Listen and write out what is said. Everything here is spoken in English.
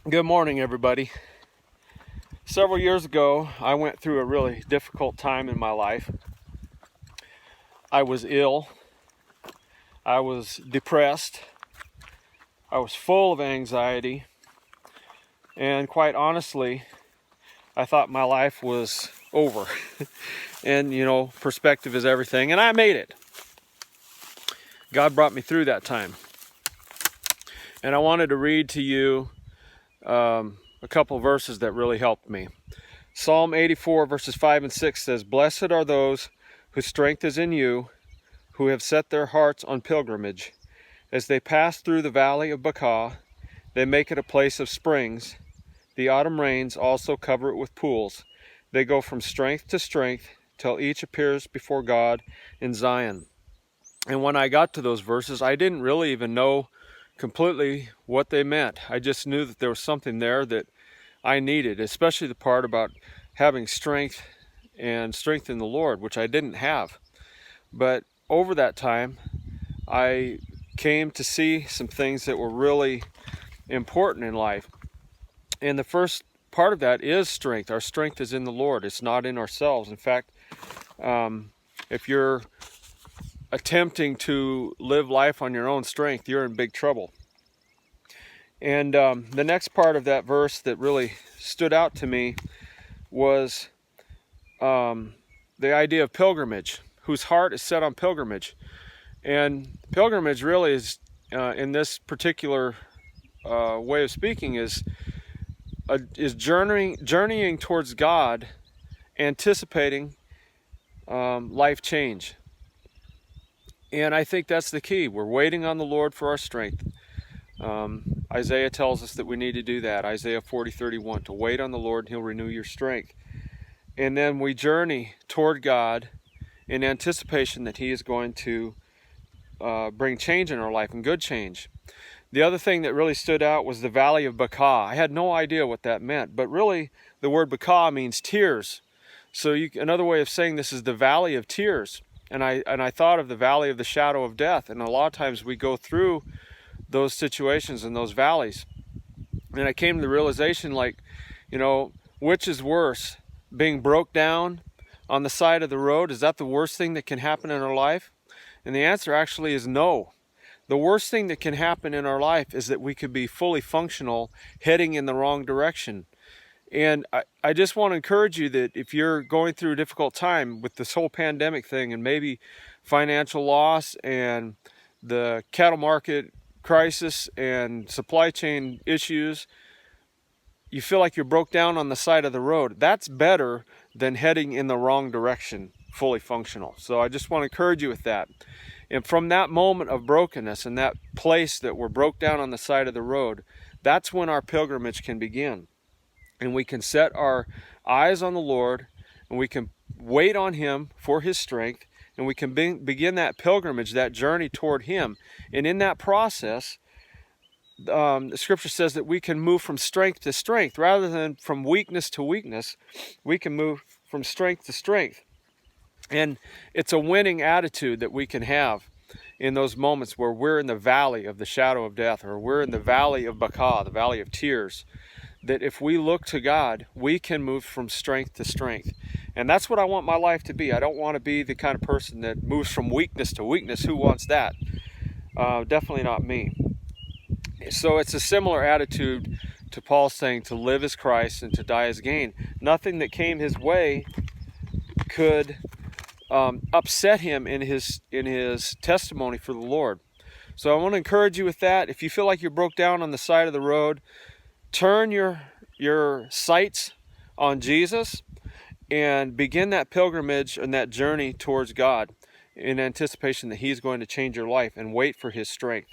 Good morning, everybody. Several years ago, I went through a really difficult time in my life. I was ill. I was depressed. I was full of anxiety. And quite honestly, I thought my life was over. And, perspective is everything. And I made it. God brought me through that time. And I wanted to read to you a couple verses that really helped me. Psalm 84 verses 5 and 6 says, "Blessed are those whose strength is in you, who have set their hearts on pilgrimage. As they pass through the valley of Baca, they make it a place of springs. The autumn rains also cover it with pools. They go from strength to strength till each appears before God in Zion." And when I got to those verses, I didn't really even know completely what they meant. I just knew that there was something there that I needed, especially the part about having strength and strength in the Lord, which I didn't have. But over that time, I came to see some things that were really important in life. And the first part of that is strength. Our strength is in the Lord. It's not in ourselves. In fact, if you're attempting to live life on your own strength, you're in big trouble. And the next part of that verse that really stood out to me was the idea of pilgrimage, whose heart is set on pilgrimage. And pilgrimage really is, in this particular way of speaking, is journeying towards God, anticipating life change. And I think that's the key. We're waiting on the Lord for our strength. Isaiah tells us that we need to do that. Isaiah 40:31, to wait on the Lord and He'll renew your strength. And then we journey toward God in anticipation that He is going to bring change in our life, and good change. The other thing that really stood out was the Valley of Baca. I had no idea what that meant, but really the word Baca means tears. So another way of saying this is the Valley of Tears. And I thought of the Valley of the Shadow of Death. And a lot of times we go through those situations in those valleys. And I came to the realization, which is worse? Being broke down on the side of the road, is that the worst thing that can happen in our life? And the answer actually is no. The worst thing that can happen in our life is that we could be fully functional heading in the wrong direction. And I just want to encourage you that if you're going through a difficult time with this whole pandemic thing, and maybe financial loss and the cattle market crisis and supply chain issues, you feel like you're broke down on the side of the road, that's better than heading in the wrong direction, fully functional. So I just want to encourage you with that. And from that moment of brokenness and that place that we're broke down on the side of the road, that's when our pilgrimage can begin. And we can set our eyes on the Lord, and we can wait on Him for His strength, and we can begin that pilgrimage, that journey toward Him. And in that process, the Scripture says that we can move from strength to strength. Rather than from weakness to weakness, we can move from strength to strength. And it's a winning attitude that we can have in those moments where we're in the valley of the shadow of death, or we're in the valley of Baca, the valley of tears. That if we look to God, we can move from strength to strength. And that's what I want my life to be. I don't want to be the kind of person that moves from weakness to weakness. Who wants that? Definitely not me. So it's a similar attitude to Paul saying to live as Christ and to die as gain. Nothing that came his way could upset him in his testimony for the Lord. So I want to encourage you with that. If you feel like you're broke down on the side of the road, turn your sights on Jesus and begin that pilgrimage and that journey towards God in anticipation that He's going to change your life, and wait for His strength.